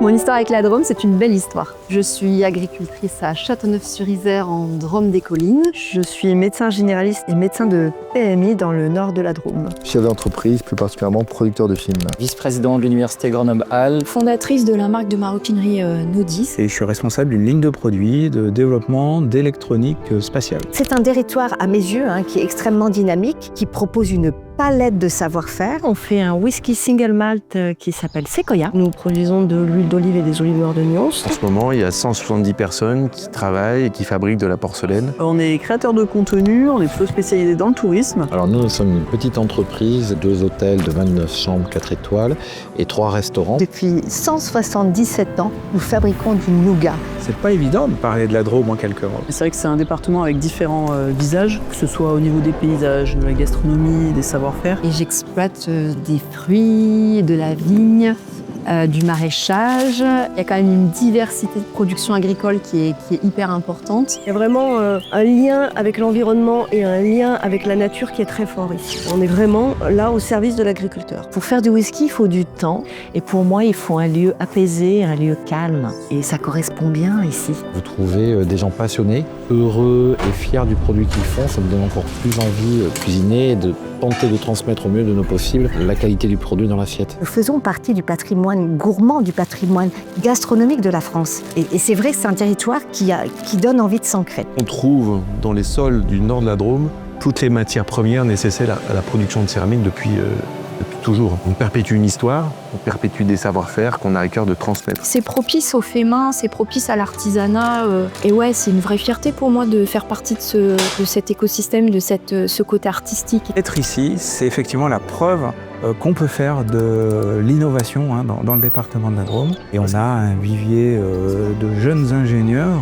Mon histoire avec la Drôme, c'est une belle histoire. Je suis agricultrice à Châteauneuf-sur-Isère en Drôme des Collines. Je suis médecin généraliste et médecin de PMI dans le nord de la Drôme. Chef d'entreprise, plus particulièrement producteur de films. Vice-président de l'université Grenoble-Alpes. Fondatrice de la marque de maroquinerie Nodis. Et je suis responsable d'une ligne de produits, de développement d'électronique spatiale. C'est un territoire à mes yeux qui est extrêmement dynamique, qui propose une palette de savoir-faire. On fait un whisky single malt qui s'appelle Sequoia. Nous produisons de l'huile d'olive et des oliveurs de nuance. En ce moment, il y a 170 personnes qui travaillent et qui fabriquent de la porcelaine. On est créateur de contenu, on est plutôt spécialisé dans le tourisme. Alors nous sommes une petite entreprise, 2 hôtels de 29 chambres, 4 étoiles et 3 restaurants. Depuis 177 ans, nous fabriquons du nougat. C'est pas évident de parler de la Drôme en quelques mots. C'est vrai que c'est un département avec différents visages, que ce soit au niveau des paysages, de la gastronomie, des savoir-faire. Et j'exploite des fruits, de la vigne, du maraîchage. Il y a quand même une diversité de production agricole qui est hyper importante. Il y a vraiment un lien avec l'environnement et un lien avec la nature qui est très fort ici. On est vraiment là au service de l'agriculteur. Pour faire du whisky, il faut du temps. Et pour moi, il faut un lieu apaisé, un lieu calme. Et ça correspond bien ici. Vous trouvez des gens passionnés, heureux et fiers du produit qu'ils font. Ça me donne encore plus envie de cuisiner et de tenter de transmettre au mieux de nos possibles la qualité du produit dans l'assiette. Nous faisons partie du patrimoine gourmand, du patrimoine gastronomique de la France. Et c'est vrai que c'est un territoire qui donne envie de s'ancrer. On trouve dans les sols du nord de la Drôme toutes les matières premières nécessaires à la production de céramique depuis toujours. On perpétue une histoire, on perpétue des savoir-faire qu'on a à cœur de transmettre. C'est propice au fait main, c'est propice à l'artisanat. Et ouais, c'est une vraie fierté pour moi de faire partie de cet écosystème, de ce côté artistique. Être ici, c'est effectivement la preuve qu'on peut faire de l'innovation dans le département de la Drôme. Et on a un vivier de jeunes ingénieurs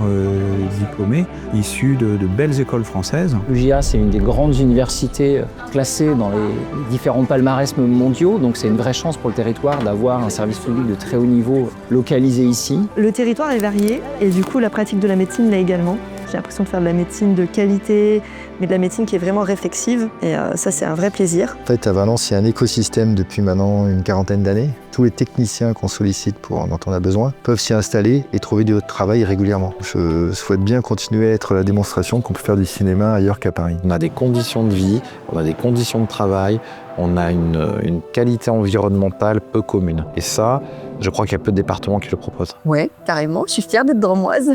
diplômés, issus de belles écoles françaises. L'UJA, c'est une des grandes universités classées dans les différents palmarès mondiaux, donc c'est une vraie chance pour le territoire d'avoir un service public de très haut niveau localisé ici. Le territoire est varié et du coup la pratique de la médecine l'est également. J'ai l'impression de faire de la médecine de qualité, mais de la médecine qui est vraiment réflexive. Et ça, c'est un vrai plaisir. En fait, à Valence, il y a un écosystème depuis maintenant une quarantaine d'années. Tous les techniciens qu'on sollicite dont on a besoin peuvent s'y installer et trouver du travail régulièrement. Je souhaite bien continuer à être la démonstration qu'on peut faire du cinéma ailleurs qu'à Paris. On a des conditions de vie, on a des conditions de travail, on a une qualité environnementale peu commune. Et ça, je crois qu'il y a peu de départements qui le proposent. Ouais, carrément, je suis fière d'être drômoise.